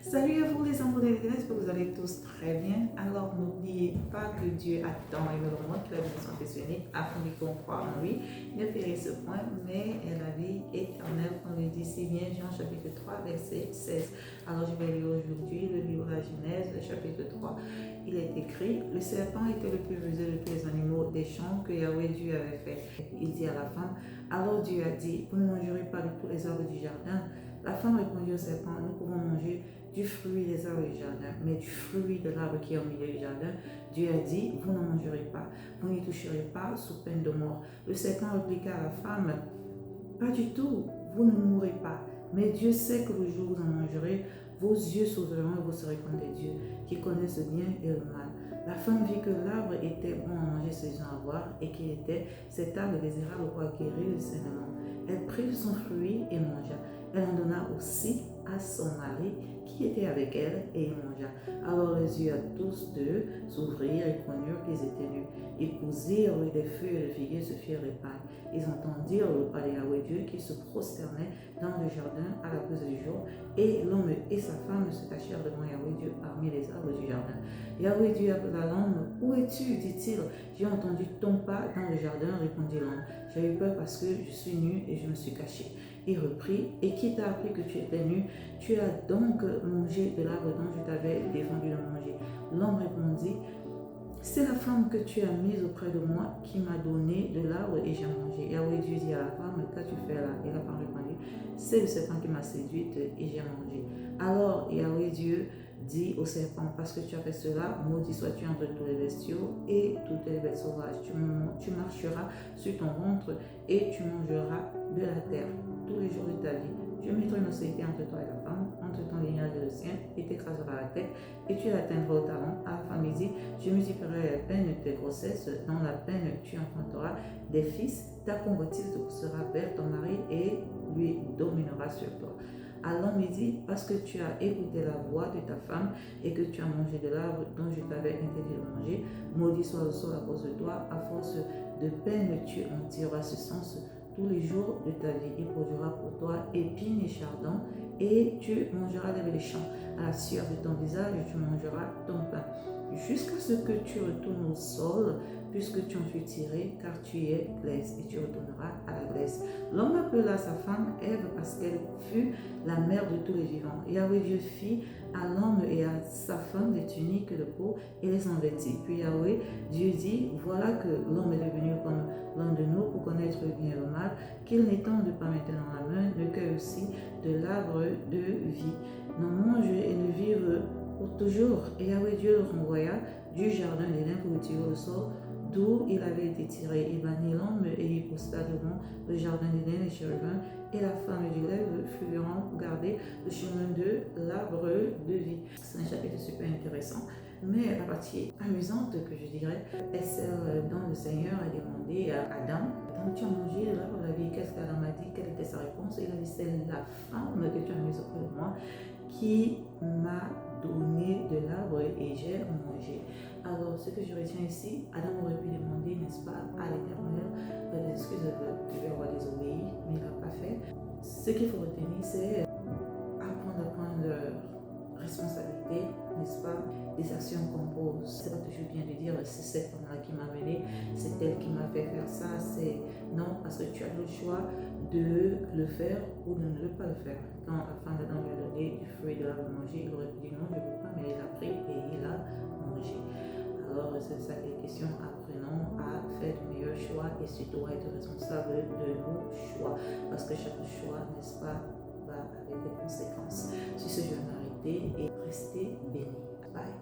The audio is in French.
Salut à vous les enfants de l'Éternel, j'espère que vous allez tous très bien. Alors n'oubliez pas que Dieu a tant aimé le monde qu'il a donné son Fils unique afin qu'on croit en lui. Ne périt ce point, mais la vie éternelle, on le dit si bien, Jean chapitre 3, verset 16. Alors je vais lire aujourd'hui le livre de la Genèse, le chapitre 3. Il est écrit, le serpent était le plus rusé de tous les animaux des champs que Yahweh Dieu avait fait. Il dit à la femme, alors Dieu a dit, vous ne mangerez pas de tous les arbres du jardin. La femme répondit au serpent, nous pouvons manger du fruit des arbres du jardin, mais du fruit de l'arbre qui est au milieu du jardin, Dieu a dit, vous n'en mangerez pas, vous n'y toucherez pas sous peine de mort. Le serpent répliqua à la femme, pas du tout, vous ne mourrez pas, mais Dieu sait que le jour où vous en mangerez, vos yeux s'ouvriront et vous serez comme des dieux, qui connaissent le bien et le mal. La femme vit que l'arbre était bon à manger, ses à voir, et qu'il était cet arbre désirable pour acquérir le discernement. Elle prit son fruit et mangea. Elle en donna aussi à son mari qui était avec elle et il mangea. Alors les yeux à tous deux s'ouvrirent et connurent qu'ils étaient nus. Ils cousirent des feuilles et de figuier se firent des pailles. Ils entendirent le pas de Yahweh Dieu qui se prosternait dans le jardin à la pause du jour, et l'homme et sa femme se cachèrent devant Yahweh Dieu parmi les arbres du jardin. Yahweh Dieu appela l'homme. Où es-tu? Dit-il. J'ai entendu ton pas dans le jardin, répondit l'homme. J'ai eu peur parce que je suis nu et je me suis caché. Il reprit, et qui t'a appris que tu étais nu? Tu as donc mangé de l'arbre dont je t'avais défendu de manger. L'homme répondit, c'est la femme que tu as mise auprès de moi qui m'a donné de l'arbre et j'ai mangé. Yahweh Dieu dit à la femme, qu'as-tu fait là? Et la femme répondit, c'est le serpent qui m'a séduite et j'ai mangé. Alors Yahweh Dieu dit au serpent, parce que tu as fait cela, maudit sois-tu entre tous les bestiaux et toutes les bêtes sauvages. Tu marcheras sur ton ventre et tu mangeras de la terre tous les jours de ta vie. Je mettrai une austérité entre toi et la femme, entre ton lignage et le sien, et t'écrasera la tête, et tu l'atteindras au talon. À la femme, il dit, je multiplierai la peine de tes grossesses, dans la peine tu enfanteras des fils, ta convoitise te poussera vers ton mari, et lui dominera sur toi. À l'homme, il dit, parce que tu as écouté la voix de ta femme, et que tu as mangé de l'arbre dont je t'avais interdit de manger, maudit soit le sol à cause de toi, à force de peine tu en tireras ce sens tous les jours de ta vie. Il produira pour toi épines et chardons, et tu mangeras l'herbe des champs. À la sueur de ton visage, tu mangeras ton pain, jusqu'à ce que tu retournes au sol, puisque tu en fus tiré, car tu es glaise, et tu retourneras à la glaise. L'homme appela sa femme Ève, parce qu'elle fut la mère de tous les vivants. Yahweh Dieu fit à l'homme et à sa femme des tuniques de peau et les en vêtit. Puis Yahweh Dieu dit, voilà que l'homme est devenu comme l'un de nous pour connaître le bien et le mal, qu'il n'étende pas maintenant la main, ne cueille aussi de l'arbre de vie, n'en mange et ne vive pour toujours. Et Yahweh Dieu le renvoya du jardin d'Éden pour tirer au sol d'où il avait été tiré. Il bannit l'homme et il posta devant le jardin d'Éden les chérubins et la femme du lèvre furent pour garder le chemin de l'arbre de vie. C'est un chapitre super intéressant. Mais la partie amusante que je dirais est celle dont le Seigneur a demandé à Adam, quand tu as mangé de l'arbre de la vie, qu'est-ce qu'Adam a dit? Quelle était sa réponse? Il a dit, c'est la femme que tu as mise auprès de moi qui m'a donné de l'arbre et j'ai mangé. Alors, ce que je retiens ici, Adam aurait pu demander, n'est-ce pas, à l'Éternel des excuses de lui avoir désobéi, mais il n'a pas fait. Ce qu'il faut retenir, c'est apprendre à prendre responsabilité, n'est-ce pas, des actions qu'on pose. C'est pas toujours bien de dire c'est cette femme-là qui m'a mené, c'est elle qui m'a fait faire ça, c'est non, parce que tu as le choix de le faire ou de ne pas le faire. Quand la femme d'Adam lui a donné du fruit de l'arbre manger, il aurait pu dire non, je ne veux pas, mais il a pris et il a mangé. Alors c'est ça qui est question, apprenons à faire de meilleurs choix et surtout à être responsable de nos choix, parce que chaque choix, n'est-ce pas, va avec des conséquences. Sur ce, je vais m'arrêter et rester béni. Bye.